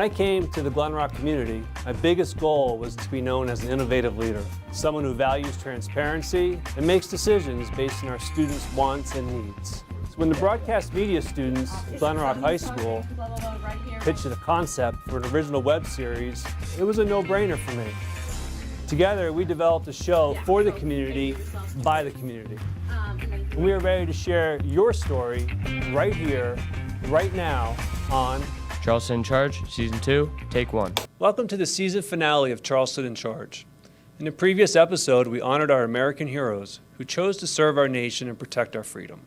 I came to the Glen Rock community, my biggest goal was to be known as an innovative leader, someone who values transparency and makes decisions based on our students' wants and needs. So when the broadcast media students at Glen Rock High School pitched the concept for an original web series, it was a no-brainer for me. Together, we developed a show for the community, by the community. And we are ready to share your story right here, right now on Charleston in Charge, Season 2, Take 1. Welcome to the season finale of Charleston in Charge. In a previous episode, we honored our American heroes who chose to serve our nation and protect our freedom.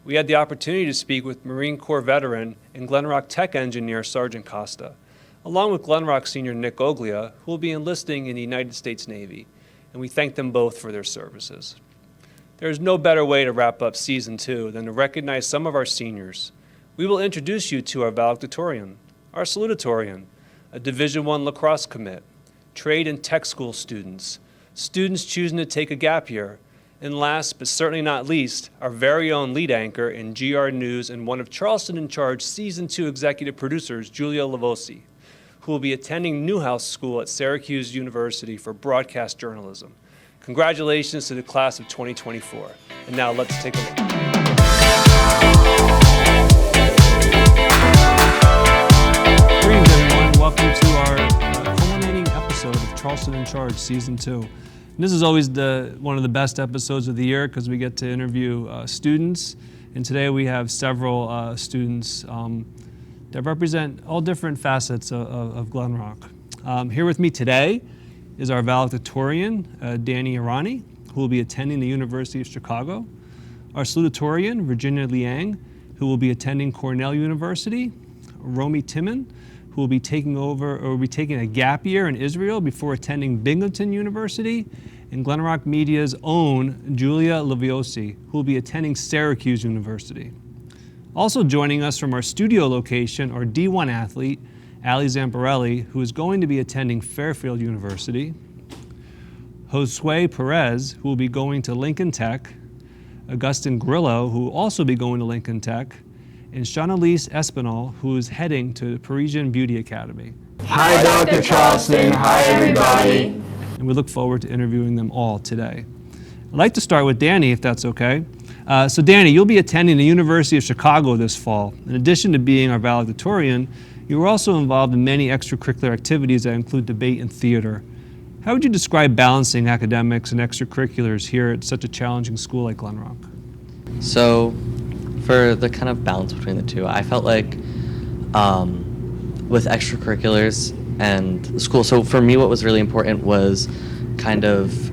We had the opportunity to speak with Marine Corps veteran and Glen Rock Tech engineer Sergeant Costa, along with Glen Rock senior Nick Oglia, who will be enlisting in the United States Navy, and we thank them both for their services. There is no better way to wrap up Season 2 than to recognize some of our seniors. We will introduce you to our valedictorian, our salutatorian, a Division I lacrosse commit, trade and tech school students, students choosing to take a gap year, and last but certainly not least, our very own lead anchor in GR News and one of Charleston in Charge Season 2 executive producers, Julia Livolsi, who will be attending Newhouse School at Syracuse University for broadcast journalism. Congratulations to the class of 2024. And now let's take a look. Greetings, everyone. Welcome to our culminating episode of Charleston in Charge Season 2. And this is always one of the best episodes of the year because we get to interview students. And today we have several students that represent all different facets of Glen Rock. Here with me today is our valedictorian, Danny Erani, who will be attending the University of Chicago. Our salutatorian, Virginia Liang, who will be attending Cornell University. Romy Timem, who will be taking a gap year in Israel before attending Binghamton University. And Glen Rock Media's own Julia Livolsi, who will be attending Syracuse University. Also joining us from our studio location, our D1 athlete, Zamparelli, who is going to be attending Fairfield University, Josue Perez, who will be going to Lincoln Tech, Agustin Grillo, who will also be going to Lincoln Tech, and Chanelys Espinal, who is heading to the Parisian Beauty Academy. Hi, Dr. Charleston. Hi, everybody. And we look forward to interviewing them all today. I'd like to start with Danny, if that's okay. So Danny, you'll be attending the University of Chicago this fall. In addition to being our valedictorian, you were also involved in many extracurricular activities that include debate and theater. How would you describe balancing academics and extracurriculars here at such a challenging school like Glen Rock? So, for the kind of balance between the two, I felt like with extracurriculars and school, so for me what was really important was kind of,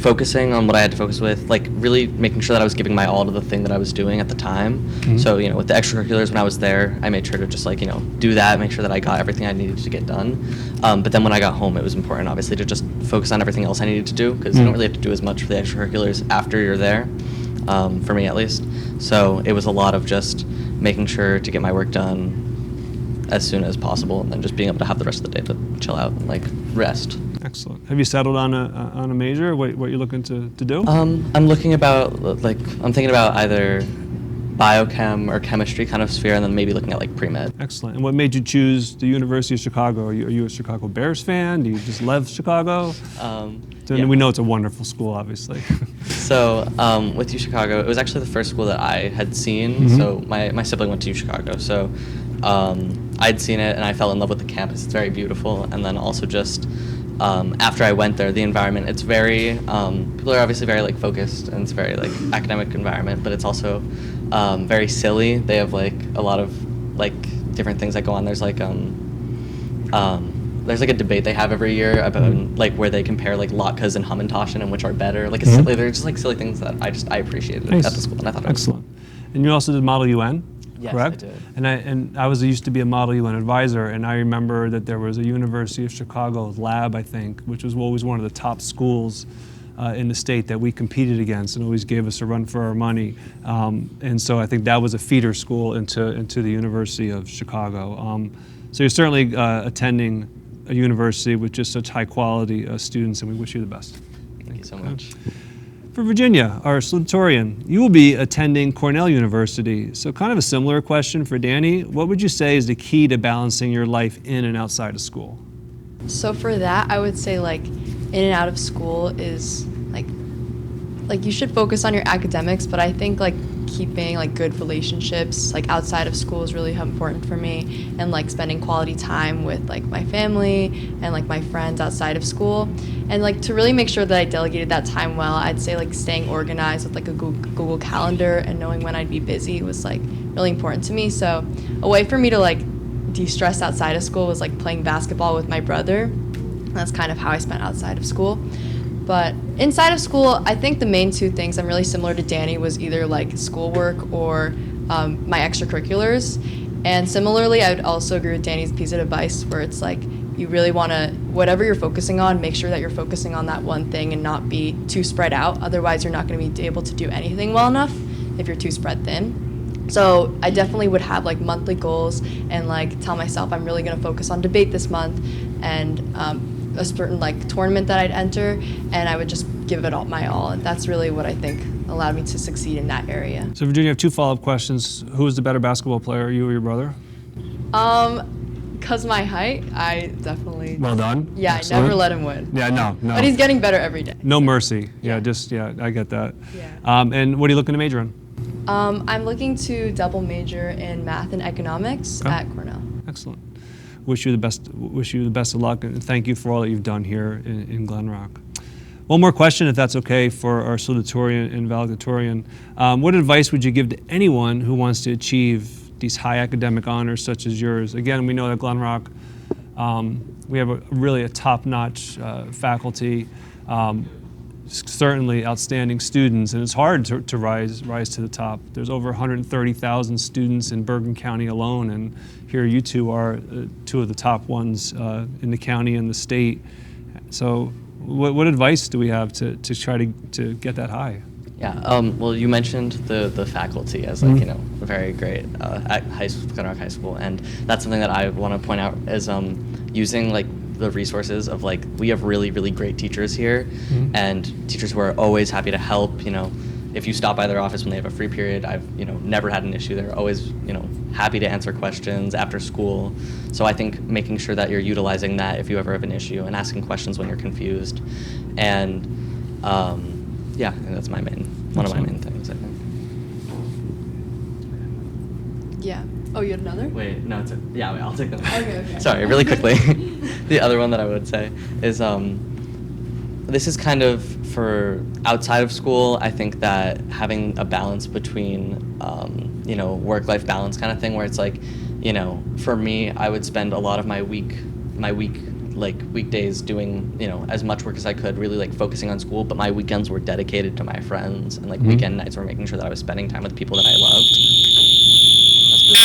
focusing on what I had to focus with, like really making sure that I was giving my all to the thing that I was doing at the time. Mm-hmm. So, with the extracurriculars when I was there, I made sure to just do that, make sure that I got everything I needed to get done. But then when I got home, it was important, obviously, to just focus on everything else I needed to do, because you don't really have to do as much for the extracurriculars after you're there, for me at least. So it was a lot of just making sure to get my work done as soon as possible, and then just being able to have the rest of the day to chill out and rest. Excellent. Have you settled on a major? What you're looking to do? I'm thinking about either biochem or chemistry kind of sphere, and then maybe looking at pre-med. Excellent. And what made you choose the University of Chicago? Are you a Chicago Bears fan? Do you just love Chicago? Yeah. We know it's a wonderful school, obviously. So with UChicago, it was actually the first school that I had seen. Mm-hmm. So my sibling went to UChicago, so I'd seen it and I fell in love with the campus. It's very beautiful, and then also just after I went there, the environment, it's very, people are obviously very focused, and it's very academic environment, but it's also very silly. They have a lot of different things that go on. There's there's a debate they have every year about where they compare latkes and Hamantaschen and which are better. Silly, they're just silly things that I appreciated nice. At the school, and I thought excellent. And you also did Model UN? Yes, correct? I did. And I used to be a Model UN advisor, and I remember that there was a University of Chicago lab, I think, which was always one of the top schools in the state that we competed against and always gave us a run for our money. And so I think that was a feeder school into the University of Chicago. So you're certainly attending a university with just such high quality students, and we wish you the best. Thank you so much. For Virginia, our salutatorian, you will be attending Cornell University. So kind of a similar question for Danny. What would you say is the key to balancing your life in and outside of school? So for that, I would say like in and out of school is like you should focus on your academics, but I think like keeping like good relationships like outside of school is really important for me, and like spending quality time with like my family and like my friends outside of school. And like to really make sure that I delegated that time well, I'd say like staying organized with like a Google Calendar and knowing when I'd be busy was like really important to me. So a way for me to like de-stress outside of school was like playing basketball with my brother. That's kind of how I spent outside of school. But inside of school, I think the main two things, I'm really similar to Danny, was either like schoolwork or my extracurriculars. And similarly, I would also agree with Danny's piece of advice where it's like you really want to, whatever you're focusing on, make sure that you're focusing on that one thing and not be too spread out. Otherwise, you're not going to be able to do anything well enough if you're too spread thin. So I definitely would have like monthly goals and like tell myself I'm really going to focus on debate this month and a certain like tournament that I'd enter, and I would just give it all my all. And that's really what I think allowed me to succeed in that area. So Virginia, I have two follow-up questions. Who is the better basketball player, you or your brother? Cause my height, I definitely. Well done. Yeah, Excellent. I never let him win. Yeah, no. But he's getting better every day. No mercy. Yeah, I get that. Yeah. And what are you looking to major in? I'm looking to double major in math and economics at Cornell. Excellent. Wish you the best. Wish you the best of luck, and thank you for all that you've done here in Glen Rock. One more question, if that's okay, for our salutatorian and valedictorian. What advice would you give to anyone who wants to achieve these high academic honors such as yours? Again, we know that Glen Rock, we have a top-notch faculty, certainly outstanding students, and it's hard to rise to the top. There's over 130,000 students in Bergen County alone, and here you two are two of the top ones in the county and the state. So what advice do we have to try to get that high? Yeah, well, you mentioned the faculty as like, very great at Glen Rock High School, and that's something that I want to point out is using like the resources of like, we have really, really great teachers here, and teachers who are always happy to help. If you stop by their office when they have a free period, I've never had an issue. They're always happy to answer questions after school. So I think making sure that you're utilizing that if you ever have an issue, and asking questions when you're confused, and and that's one of my main things, I think. Yeah. Oh, you had another? Wait, no, I'll take that one. Okay. Sorry, really quickly. The other one that I would say is this is kind of for outside of school. I think that having a balance between work-life balance kind of thing, where it's like, for me, I would spend a lot of my weekdays doing as much work as I could, really like focusing on school, but my weekends were dedicated to my friends, and like weekend nights were making sure that I was spending time with people that I loved. That's good.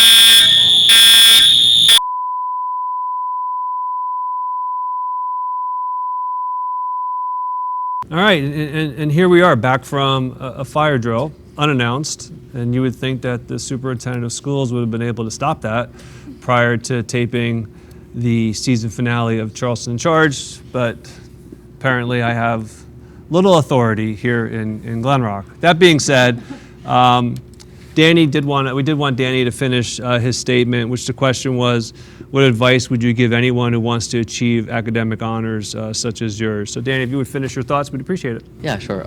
All right, and here we are back from a fire drill, unannounced, and you would think that the superintendent of schools would have been able to stop that prior to taping the season finale of Charleston in Charge, but apparently I have little authority here in Glen Rock. That being said, we did want Danny to finish his statement, which the question was, what advice would you give anyone who wants to achieve academic honors such as yours? So Danny, if you would finish your thoughts, we'd appreciate it. Yeah, sure.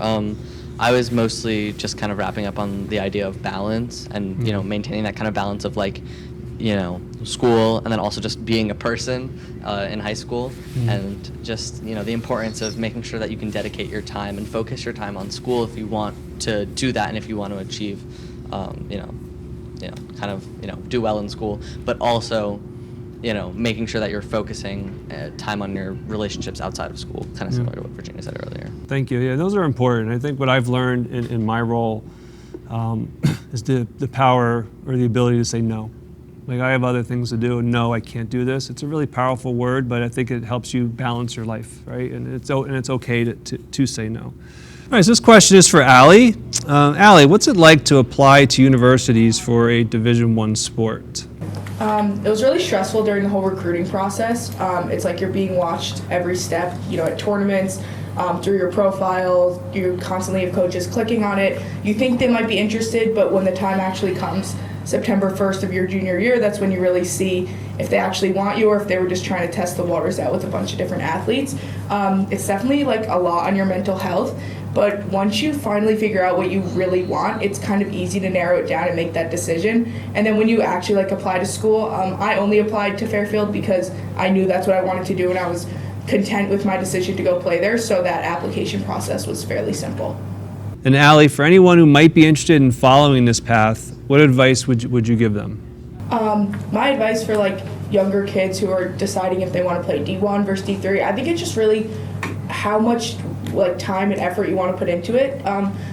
I was mostly just kind of wrapping up on the idea of balance and, maintaining that kind of balance of like, school, and then also just being a person in high school, and just, the importance of making sure that you can dedicate your time and focus your time on school if you want to do that, and if you want to achieve, do well in school, but also, making sure that you're focusing time on your relationships outside of school, kind of similar to what Virginia said earlier. Thank you. Yeah, those are important. I think what I've learned in my role is the power or the ability to say no. Like, I have other things to do, and no, I can't do this. It's a really powerful word, but I think it helps you balance your life, right? And it's okay to say no. All right, so this question is for Allie. Allie, what's it like to apply to universities for a Division I sport? It was really stressful during the whole recruiting process. It's like you're being watched every step, at tournaments, through your profile. You constantly have coaches clicking on it. You think they might be interested, but when the time actually comes, September 1st of your junior year, that's when you really see if they actually want you or if they were just trying to test the waters out with a bunch of different athletes. It's definitely like a lot on your mental health. But once you finally figure out what you really want, it's kind of easy to narrow it down and make that decision. And then when you actually apply to school, I only applied to Fairfield because I knew that's what I wanted to do and I was content with my decision to go play there. So that application process was fairly simple. And Allie, for anyone who might be interested in following this path, what advice would you give them? My advice for younger kids who are deciding if they want to play D1 versus D3, I think it's just really how much time and effort you want to put into it.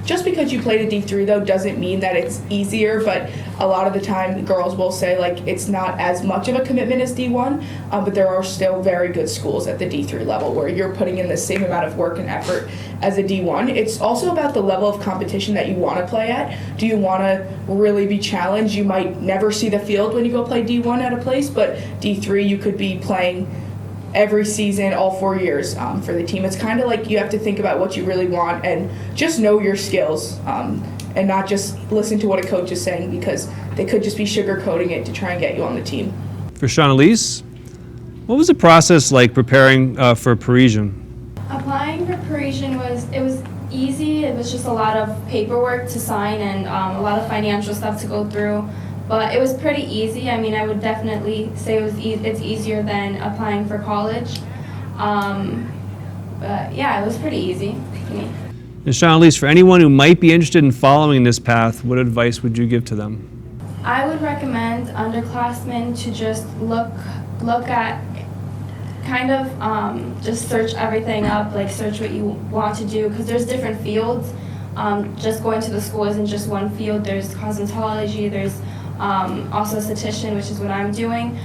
Just because you played a D3 though doesn't mean that it's easier, but a lot of the time girls will say it's not as much of a commitment as D1, but there are still very good schools at the D3 level where you're putting in the same amount of work and effort as a D1. It's also about the level of competition that you want to play at. Do you want to really be challenged? You might never see the field when you go play D1 at a place, but D3 you could be playing every season, all 4 years for the team. It's kind of you have to think about what you really want and just know your skills and not just listen to what a coach is saying because they could just be sugarcoating it to try and get you on the team. For Chanelys, what was the process like preparing for Parisian? Applying for Parisian was easy. It was just a lot of paperwork to sign and a lot of financial stuff to go through. But it was pretty easy. I mean, I would definitely say it's easier than applying for college. But yeah, it was pretty easy to me. And Chanelys, for anyone who might be interested in following this path, what advice would you give to them? I would recommend underclassmen to just look at kind of just search everything up, search what you want to do, because there's different fields. Just going to the school isn't just one field. There's cosmetology, there's also esthetician, which is what I'm doing.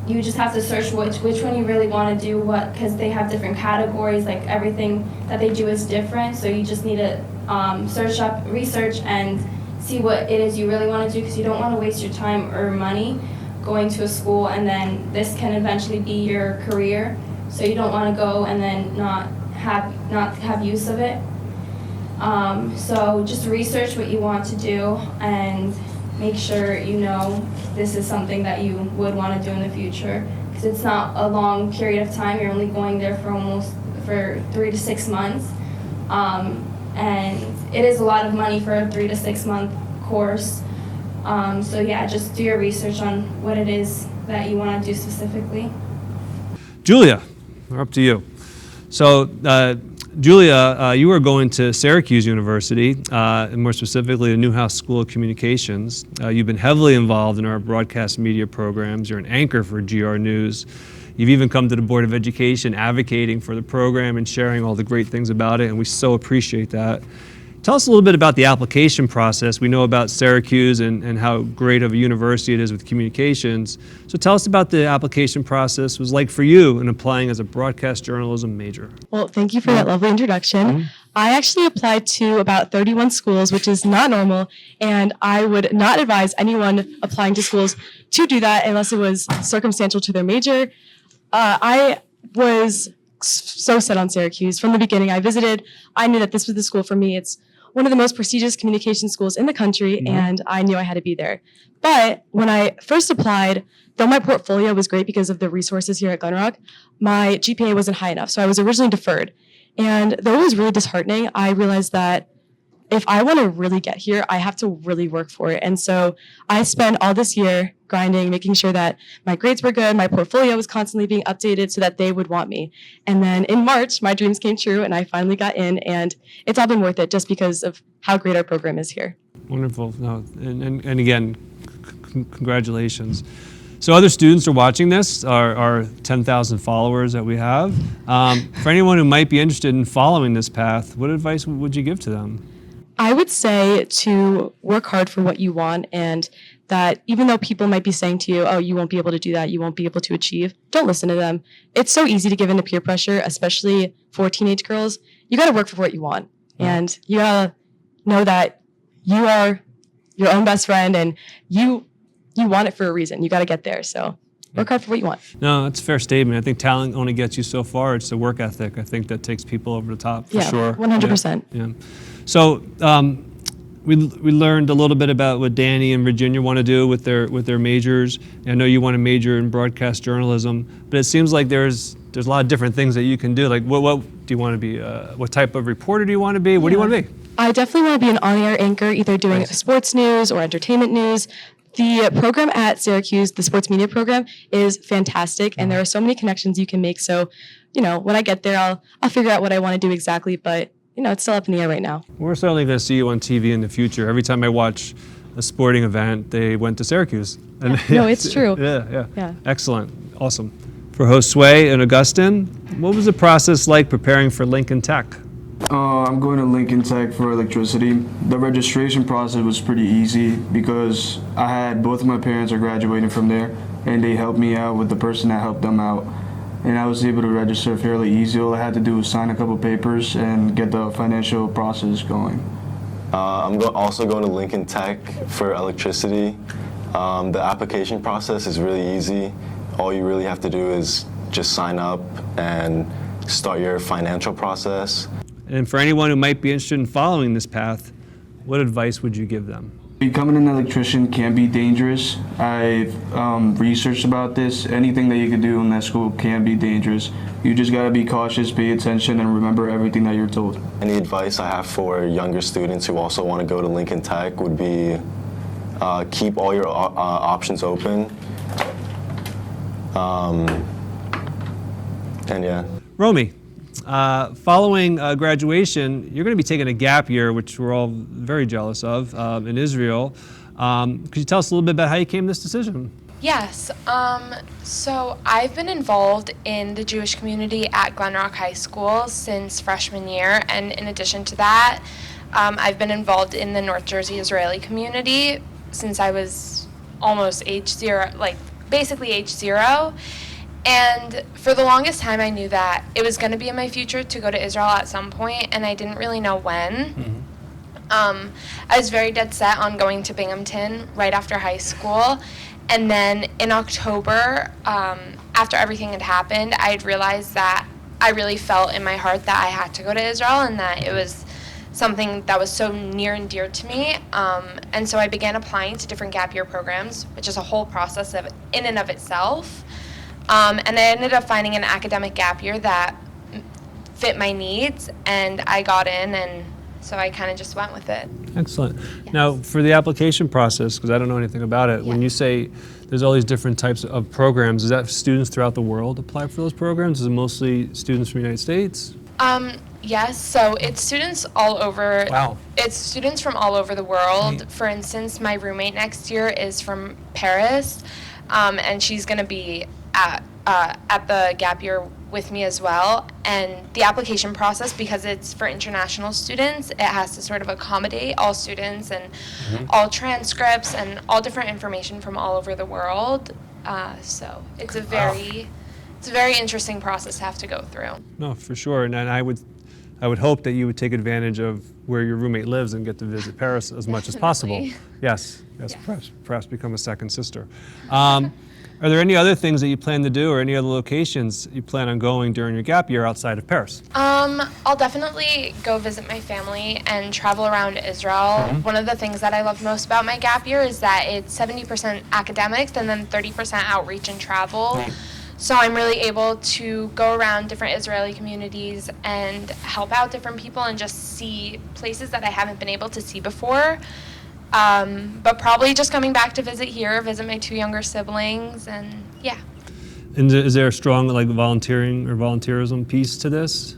You just have to search which one you really want to do, because they have different categories. Everything that they do is different, so you just need to search up, research, and see what it is you really want to do, because you don't want to waste your time or money going to a school, and then this can eventually be your career. So you don't want to go and then not have use of it. So just research what you want to do and make sure this is something that you would want to do in the future, because it's not a long period of time. You're only going there for 3 to 6 months, and it is a lot of money for a 3 to 6 month course. So yeah, just do your research on what it is that you want to do specifically. Julia, we're up to you. So Julia, you are going to Syracuse University, and more specifically the Newhouse School of Communications. You've been heavily involved in our broadcast media programs. You're an anchor for GR News. You've even come to the Board of Education advocating for the program and sharing all the great things about it, and we so appreciate that. Tell us a little bit about the application process. We know about Syracuse and how great of a university it is with communications. So tell us about the application process. It was like for you in applying as a broadcast journalism major. Well, thank you for that lovely introduction. I actually applied to about 31 schools, which is not normal, and I would not advise anyone applying to schools to do that unless it was circumstantial to their major. I was so set on Syracuse. From the beginning, I visited. I knew that this was the school for me. It's one of the most prestigious communication schools in the country, and I knew I had to be there. But when I first applied, though my portfolio was great because of the resources here at Glenrock, my GPA wasn't high enough, so I was originally deferred. And though it was really disheartening, I realized that if I want to really get here, I have to really work for it. And so I spent all this year grinding, making sure that my grades were good, my portfolio was constantly being updated so that they would want me. And then in March, my dreams came true and I finally got in, and it's all been worth it just because of how great our program is here. Wonderful. No, and again, congratulations. So other students are watching this, our 10,000 followers that we have. For anyone who might be interested in following this path, what advice would you give to them? I would say to work hard for what you want, and that even though people might be saying to you, oh, you won't be able to do that, you won't be able to achieve, don't listen to them. It's so easy to give in to peer pressure, especially for teenage girls. You got to work for what you want, and you got to know that you are your own best friend, and you you want it for a reason. You got to get there. So work hard for what you want. No, that's a fair statement. I think talent only gets you so far. It's the work ethic, I think, that takes people over the top, for sure. 100%. Yeah. So we learned a little bit about what Danny and Virginia want to do with their majors. I know you want to major in broadcast journalism, but it seems like there's a lot of different things that you can do. Like, what do you want to be? What type of reporter do you want to be? What do you want to be? I definitely want to be an on-air anchor, either doing sports news or entertainment news. The program at Syracuse, the sports media program, is fantastic, and there are so many connections you can make. So, when I get there, I'll figure out what I want to do exactly, but it's still up in the air right now. We're certainly going to see you on TV in the future. Every time I watch a sporting event, they went to Syracuse. And No, it's true. Yeah. Excellent. Awesome. For Josue and Agustin, what was the process like preparing for Lincoln Tech? I'm going to Lincoln Tech for electricity. The registration process was pretty easy because I had both of my parents are graduating from there, and they helped me out with the person that helped them out. And I was able to register fairly easy. All I had to do was sign a couple papers and get the financial process going. I'm also going to Lincoln Tech for electricity. The application process is really easy. All you really have to do is just sign up and start your financial process. And for anyone who might be interested in following this path, what advice would you give them? Becoming an electrician can be dangerous. I've researched about this. Anything that you can do in that school can be dangerous. You just gotta be cautious, pay attention, and remember everything that you're told. Any advice I have for younger students who also want to go to Lincoln Tech would be keep all your options open. And yeah. Romy, following graduation, you're going to be taking a gap year, which we're all very jealous of, in Israel. Could you tell us a little bit about how you came to this decision? Yes. So I've been involved in the Jewish community at Glen Rock High School since freshman year, and in addition to that, I've been involved in the North Jersey Israeli community since I was almost age 0, basically age 0. And for the longest time, I knew that it was going to be in my future to go to Israel at some point, and I didn't really know when. I was very dead set on going to Binghamton right after high school. And then in October, after everything had happened, I had realized that I really felt in my heart that I had to go to Israel and that it was something that was so near and dear to me. And so I began applying to different gap year programs, which is a whole process in and of itself. And I ended up finding an academic gap year that fit my needs, and I got in, and so I kind of just went with it. Excellent. Yes. Now, for the application process, because I don't know anything about it, when you say there's all these different types of programs, is that students throughout the world apply for those programs? Is it mostly students from the United States? Yes, so it's students all over. Wow. It's students from all over the world. Neat. For instance, my roommate next year is from Paris, and she's going to be at the gap year with me as well. And the application process, because it's for international students, it has to sort of accommodate all students and all transcripts and all different information from all over the world. So it's a very interesting process to have to go through. No, for sure. And I would hope that you would take advantage of where your roommate lives and get to visit Paris as much as possible. Yes, perhaps become a second sister. Are there any other things that you plan to do or any other locations you plan on going during your gap year outside of Paris? I'll definitely go visit my family and travel around Israel. One of the things that I love most about my gap year is that it's 70% academics and then 30% outreach and travel. So I'm really able to go around different Israeli communities and help out different people and just see places that I haven't been able to see before. But probably just coming back to visit my 2 younger siblings, and yeah. And is there a strong volunteering or volunteerism piece to this?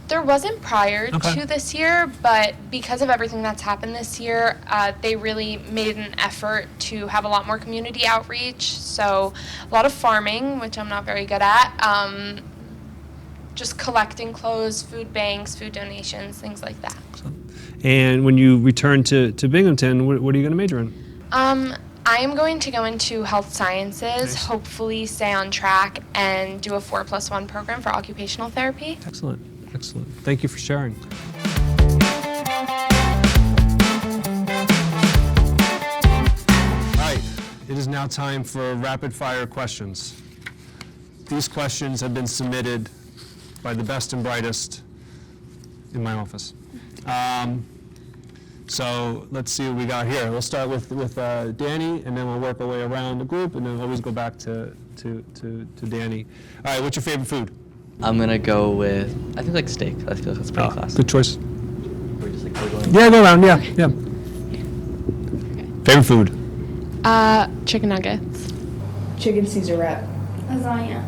There wasn't prior to this year, but because of everything that's happened this year, they really made an effort to have a lot more community outreach. So a lot of farming, which I'm not very good at, just collecting clothes, food banks, food donations, things like that. And when you return to Binghamton, what are you going to major in? I am going to go into health sciences, hopefully stay on track, and do a 4+1 program for occupational therapy. Excellent. Thank you for sharing. All right, is now time for rapid fire questions. These questions have been submitted by the best and brightest in my office. So let's see what we got here. We'll start with Danny, and then we'll work our way around the group, and then always go back to Danny. All right, what's your favorite food? I'm gonna go with, I think, like steak. I feel like that's pretty classic. Good choice. We're just like going. Yeah, go around. Yeah. Favorite food? Chicken nuggets. Chicken Caesar wrap. Lasagna.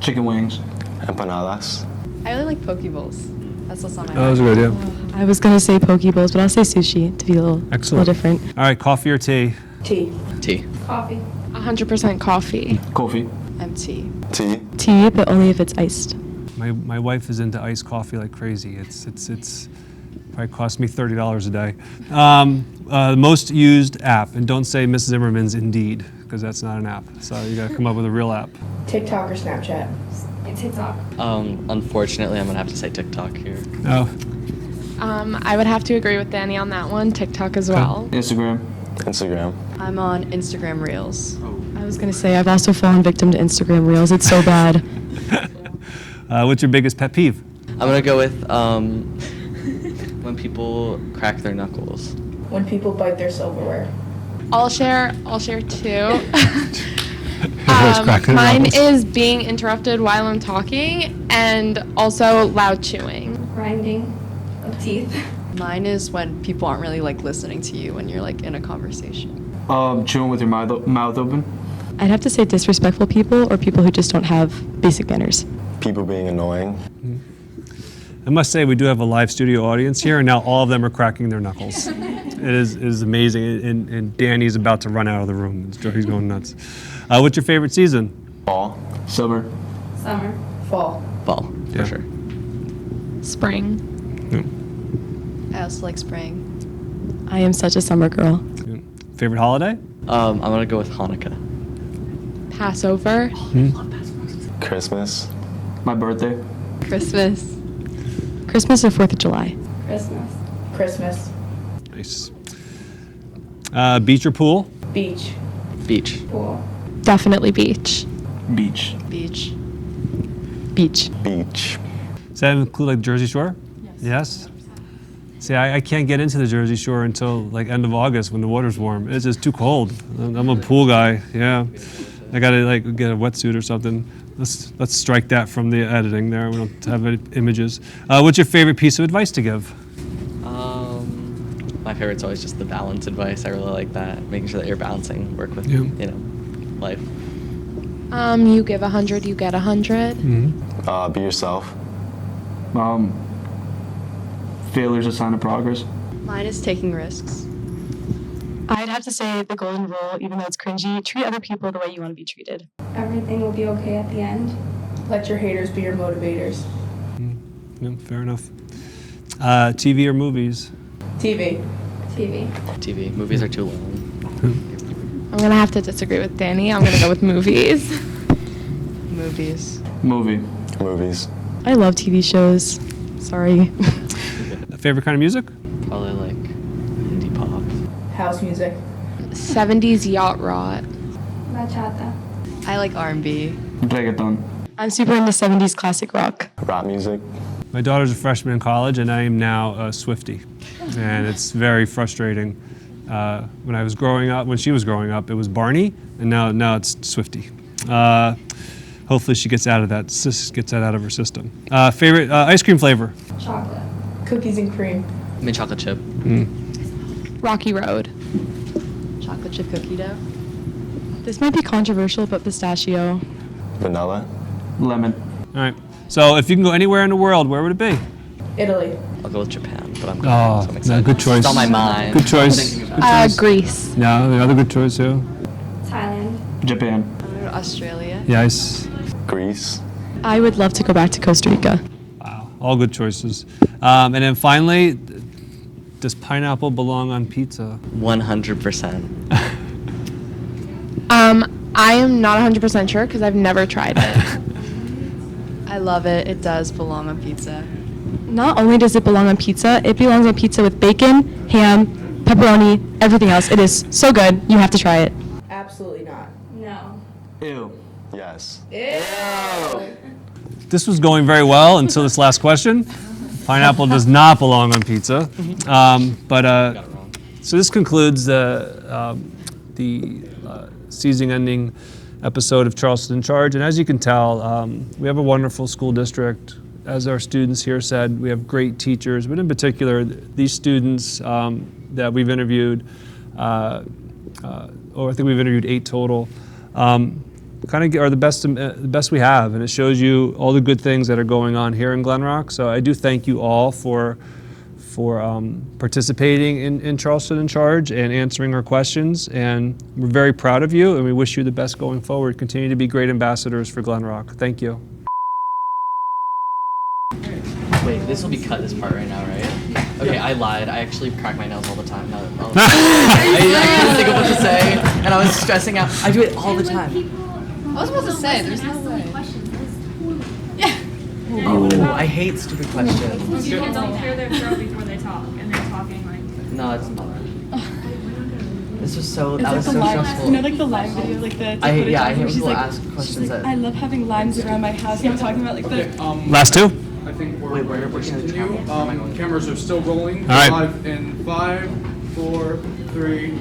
Chicken wings. Empanadas. I really like poke bowls. That's what's on my Oh, mind. those are good, yeah. I was gonna say poke bowls, but I'll say sushi to be a little different. All right, coffee or tea? Tea. Tea. Coffee. 100% coffee. Coffee. I'm tea. Tea. Tea, but only if it's iced. My wife is into iced coffee like crazy. It's probably cost me $30 a day. Most used app, and don't say Mrs. Zimmerman's Indeed, because that's not an app. So you got to come up with a real app. TikTok or Snapchat. TikTok. Unfortunately, I'm gonna have to say TikTok here. Oh, I would have to agree with Danny on that one. TikTok as well. Instagram. Instagram. I'm on Instagram Reels. I was gonna say I've also fallen victim to Instagram Reels. It's so bad. what's your biggest pet peeve? I'm gonna go with when people crack their knuckles. When people bite their silverware. I'll share two. Everyone's cracking their Mine knuckles. is being interrupted while I'm talking, and also loud chewing. Grinding of teeth. Mine is when people aren't really like listening to you when you're like in a conversation. Chewing with your mouth open. I'd have to say disrespectful people or people who just don't have basic manners. People being annoying. I must say, we do have a live studio audience here, and now all of them are cracking their knuckles. It is amazing, and Danny's about to run out of the room. He's going nuts. What's your favorite season? Fall. Summer. Summer. Fall. Fall, Yeah. for sure. Spring. I also like spring. I am such a summer girl. Favorite holiday? I'm gonna go with Hanukkah. Passover. Christmas. My birthday. Christmas. Christmas or 4th of July. Christmas. Christmas. Nice. Beach or pool? Beach. Beach. Pool. Definitely beach. Beach. Beach. Beach. Beach. Does that include like Jersey Shore? Yes. See, I can't get into the Jersey Shore until like end of August when the water's warm. It's just too cold. I'm a pool guy. Yeah. I gotta like get a wetsuit or something. Let's strike that from the editing there. We don't have any images. What's your favorite piece of advice to give? My favorite's always just the balance advice. I really like that. Making sure that you're balancing work with, life. You give 100, you get 100. Be yourself. Failure's a sign of progress. Mine is taking risks. I'd have to say the golden rule, even though it's cringy, treat other people the way you want to be treated. Everything will be okay at the end. Let your haters be your motivators. Yeah, fair enough. TV or movies? TV. TV. TV. Movies are too long. I'm gonna have to disagree with Danny. I'm gonna go with movies. Movies. Movie. Movies. I love TV shows. Sorry. Favorite kind of music? Probably like indie pop. House music. 70s yacht rot. Bachata. I like R&B. Reggaeton. I'm super into 70s classic rock. Rap music. My daughter's a freshman in college, and I am now a Swiftie, and it's very frustrating. When she was growing up, it was Barney, and now it's Swiftie. Hopefully, she gets that out of her system. Favorite ice cream flavor? Chocolate. Cookies and cream. I mean, chocolate chip. Rocky Road. Chocolate chip cookie dough. This might be controversial, but pistachio. Vanilla. Lemon. All right. So, if you can go anywhere in the world, where would it be? Italy. I'll go with Japan, but I'm Oh, so I'm excited. good choice. It's on my mind. Good choice. Thinking about it. Greece. Yeah, the other good choice too. Thailand. Japan. I'm gonna go to Australia. Yes. Greece. I would love to go back to Costa Rica. Wow. All good choices. And then finally, does pineapple belong on pizza? 100%. I am not 100% sure because I've never tried it. I love it. It does belong on pizza. Not only does it belong on pizza, it belongs on pizza with bacon, ham, pepperoni, everything else. It is so good. You have to try it. Absolutely not. This was going very well until this last question. Pineapple does not belong on pizza. So this concludes the season-ending episode of Charleston in Charge. And as you can tell, we have a wonderful school district. As our students here said, we have great teachers, but in particular, these students that we've interviewed, or I think we've interviewed 8 total, kind of are the best we have, and it shows you all the good things that are going on here in Glen Rock. So I do thank you all for participating in Charleston in Charge and answering our questions, and we're very proud of you, and we wish you the best going forward. Continue to be great ambassadors for Glen Rock. Thank you. Wait, this will be cut, this part right now, right? Okay, I lied. I actually crack my nails all the time. I couldn't think of what to say, and I was stressing out. I do it all the time. I was supposed to say, there's no way. Oh, I hate stupid questions. You don't clear their throat before they talk, and they're talking like. No, it's not. This was so. It's That like was the so lime, stressful. you know, like the lime video, like the. I hate when she's people like, ask questions like, that. I love having limes around my house. And I'm talking about like the. Last 2? I think we're Wait, ready we're to gonna continue. travel. Where am I going? Cameras are still rolling. All right. Live in 5, 4, 3,